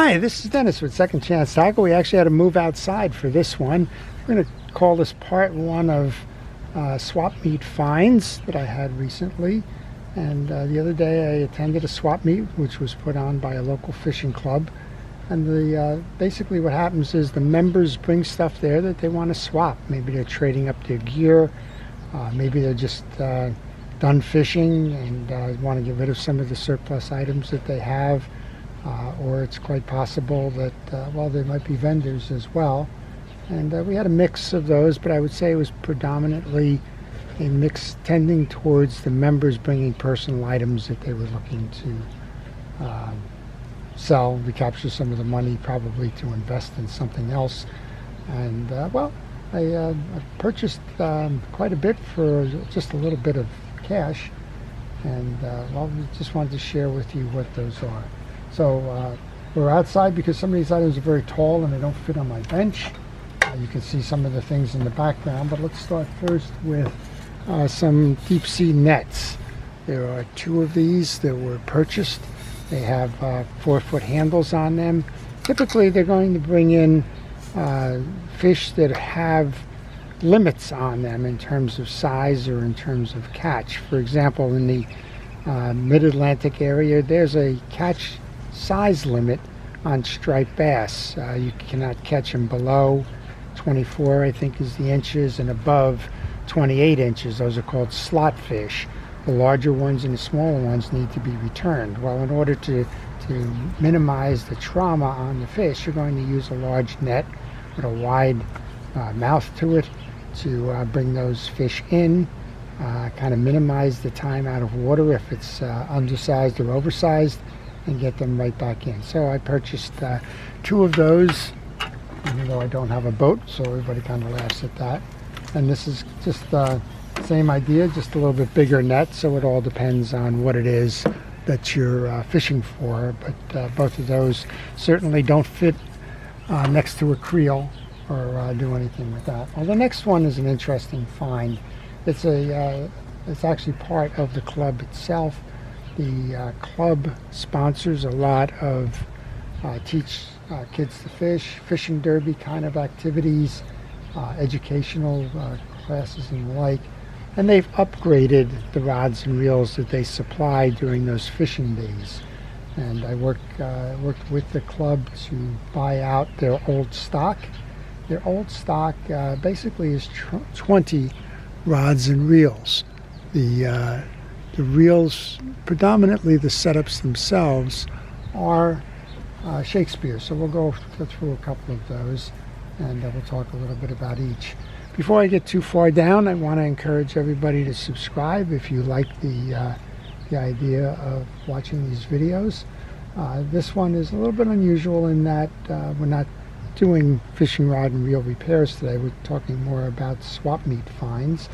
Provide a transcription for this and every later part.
Hi, this is Dennis with Second Chance Tackle. We actually had to move outside for this one. We're going to call this part one of swap meet finds that I had recently. And the other day I attended a swap meet which was put on by a local fishing club. And basically what happens is the members bring stuff there that they want to swap. Maybe they're trading up their gear. Maybe they're just done fishing and want to get rid of some of the surplus items that they have. Or it's quite possible that, there might be vendors as well. And we had a mix of those, but I would say it was predominantly a mix tending towards the members bringing personal items that they were looking to sell, recapture some of the money, probably to invest in something else. And, I purchased quite a bit for just a little bit of cash. And, we just wanted to share with you what those are. So we're outside because some of these items are very tall and they don't fit on my bench. You can see some of the things in the background, but let's start first with some deep sea nets. There are two of these that were purchased. They have 4-foot handles on them. Typically they're going to bring in fish that have limits on them in terms of size or in terms of catch. For example, in the mid-Atlantic area, there's a catch size limit on striped bass. You cannot catch them below 24, I think, is the inches, and above 28 inches. Those are called slot fish. The larger ones and the smaller ones need to be returned. Well, in order to minimize the trauma on the fish, you're going to use a large net with a wide mouth to it to bring those fish in, kind of minimize the time out of water if it's undersized or oversized, and get them right back in. So I purchased two of those, even though I don't have a boat, so everybody kind of laughs at that. And this is just the same idea, just a little bit bigger net, so it all depends on what it is that you're fishing for. But both of those certainly don't fit next to a creel or do anything with that. Well, the next one is an interesting find. It's actually part of the club itself. The club sponsors a lot of teach kids to fish, fishing derby kind of activities, educational classes and the like. And they've upgraded the rods and reels that they supply during those fishing days. And I worked with the club to buy out their old stock. Their old stock basically is 20 rods and reels. The reels, predominantly the setups themselves, are Shakespeare. So we'll go through a couple of those, and we'll talk a little bit about each. Before I get too far down, I want to encourage everybody to subscribe if you like the idea of watching these videos. This one is a little bit unusual in that we're not doing fishing rod and reel repairs today. We're talking more about swap meet finds,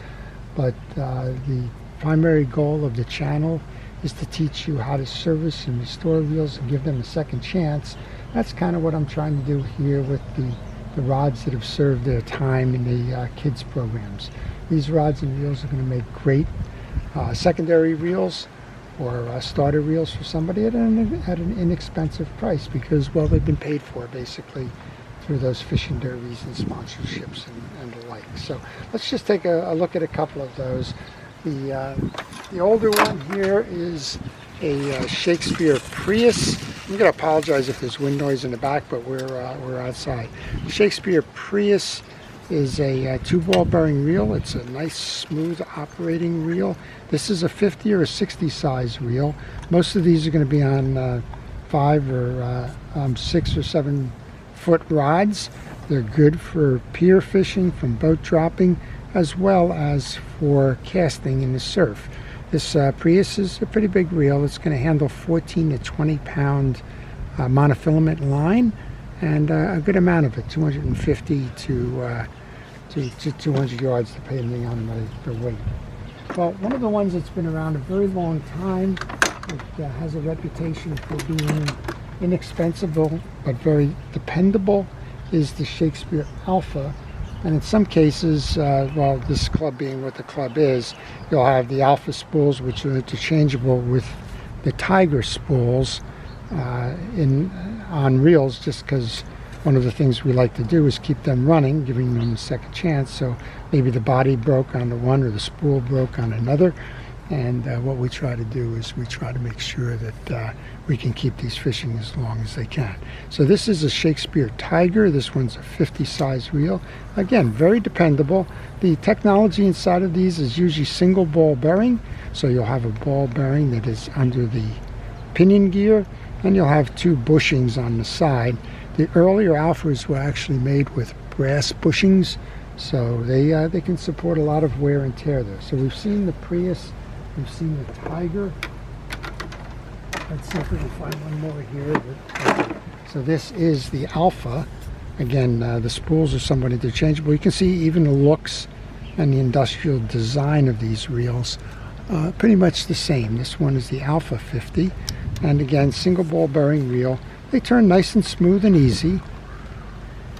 but the primary goal of the channel is to teach you how to service and restore reels and give them a second chance. That's kind of what I'm trying to do here with the rods that have served their time in the kids programs. These rods and reels are going to make great secondary reels or starter reels for somebody at an inexpensive price because, well, they've been paid for basically through those fishing derbies and sponsorships and the like. So let's just take a look at a couple of those. The older one here is a Shakespeare Prius. I'm going to apologize if there's wind noise in the back, but we're outside. The Shakespeare Prius is a 2-ball bearing reel. It's a nice, smooth operating reel. This is a 50 or a 60 size reel. Most of these are going to be on 5 or 6 or 7 foot rods. They're good for pier fishing, from boat dropping, as well as for casting in the surf. This Prius is a pretty big reel. It's going to handle 14 to 20 pound monofilament line, and a good amount of it, 250 to 200 yards, depending on the weight. Well, one of the ones that's been around a very long time, it has a reputation for being inexpensive but very dependable, is the Shakespeare Alpha. And in some cases, this club being what the club is, you'll have the Alpha spools, which are interchangeable with the Tiger spools. on reels, just because one of the things we like to do is keep them running, giving them a second chance. So maybe the body broke on the one or the spool broke on another. And what we try to do is we try to make sure that we can keep these fishing as long as they can. So this is a Shakespeare Tiger. This one's a 50 size reel. Again, very dependable. The technology inside of these is usually single ball bearing. So you'll have a ball bearing that is under the pinion gear, and you'll have two bushings on the side. The earlier Alphas were actually made with brass bushings, so they can support a lot of wear and tear there. So we've seen the Prius, we've seen the Tiger. Let's see if we can find one more here. So this is the Alpha. Again, the spools are somewhat interchangeable. You can see even the looks and the industrial design of these reels pretty much the same. This one is the Alpha 50, and again, single ball bearing reel. They turn nice and smooth and easy.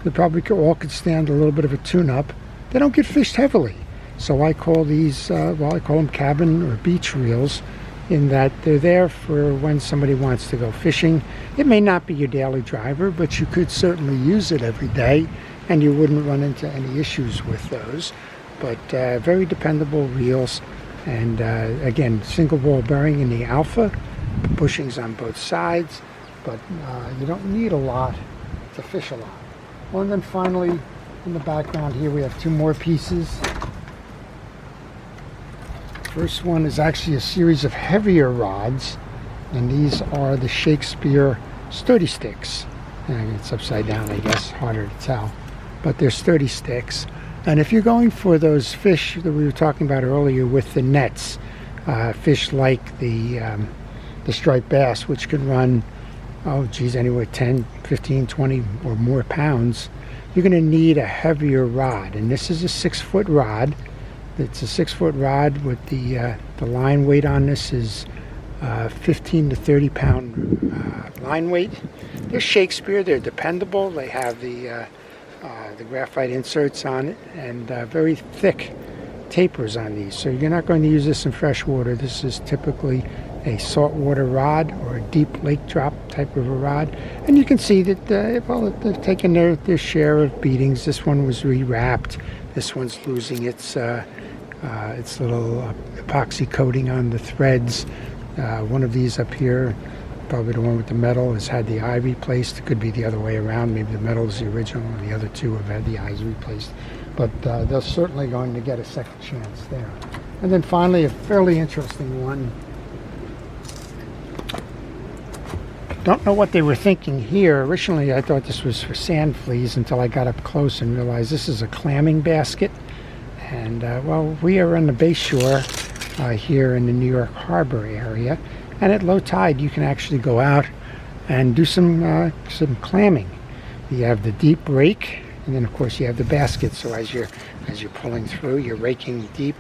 They probably all could stand a little bit of a tune-up. They don't get fished heavily, so I call these I call them cabin or beach reels, in that they're there for when somebody wants to go fishing. It may not be your daily driver, but you could certainly use it every day, and you wouldn't run into any issues with those. But very dependable reels, and again, single ball bearing in the Alpha, bushings on both sides, but you don't need a lot to fish a lot. Well, and then finally, in the background here, we have two more pieces. First one is actually a series of heavier rods, and these are the Shakespeare Sturdy Sticks. And it's upside down, I guess, harder to tell, but they're sturdy sticks. And if you're going for those fish that we were talking about earlier with the nets, fish like the striped bass, which can run, anywhere 10, 15, 20 or more pounds, you're going to need a heavier rod. And this is a 6-foot rod. It's a 6-foot rod with the line weight on this is 15 to 30 pound line weight. They're Shakespeare. They're dependable. They have the graphite inserts on it, and very thick tapers on these. So you're not going to use this in fresh water. This is typically a saltwater rod or a deep lake drop type of a rod. And you can see that they've taken their share of beatings. This one was rewrapped. This one's losing its little epoxy coating on the threads. One of these up here, probably the one with the metal, has had the eye replaced. It could be the other way around. Maybe the metal is the original and the other two have had the eyes replaced. But they're certainly going to get a second chance there. And then finally, a fairly interesting one. Don't know what they were thinking here. Originally, I thought this was for sand fleas until I got up close and realized this is a clamming basket. And well, we are on the Bay Shore here in the New York Harbor area, and at low tide you can actually go out and do some clamming. You have the deep rake, and then of course you have the basket. So as you're pulling through, you're raking deep,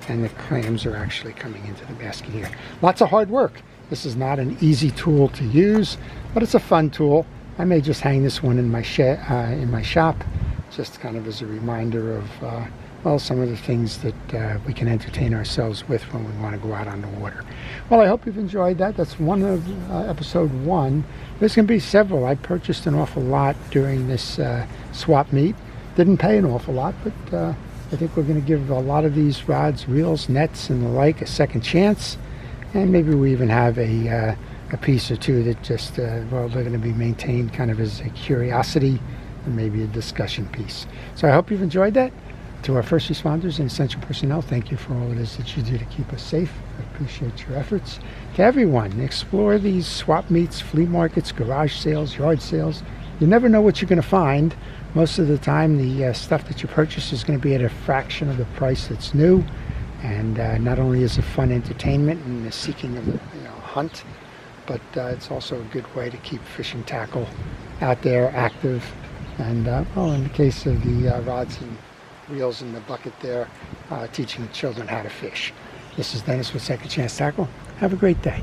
and the clams are actually coming into the basket here. Lots of hard work. This is not an easy tool to use, but it's a fun tool. I may just hang this one in my shop, just kind of as a reminder of well, some of the things that we can entertain ourselves with when we want to go out on the water. Well, I hope you've enjoyed that. That's one of episode 1. There's going to be several. I purchased an awful lot during this swap meet. Didn't pay an awful lot, but I think we're going to give a lot of these rods, reels, nets, and the like a second chance. And maybe we even have a piece or two that just, well, they're going to be maintained kind of as a curiosity and maybe a discussion piece. So I hope you've enjoyed that. To our first responders and essential personnel, thank you for all it is that you do to keep us safe. I appreciate your efforts. To everyone, explore these swap meets, flea markets, garage sales, yard sales. You never know what you're going to find. Most of the time, the stuff that you purchase is going to be at a fraction of the price that's new. And not only is it fun entertainment and the seeking of a hunt, but it's also a good way to keep fishing tackle out there active. And well, in the case of the rods and reels in the bucket there, teaching children how to fish. This is Dennis with Second Chance Tackle. Have a great day.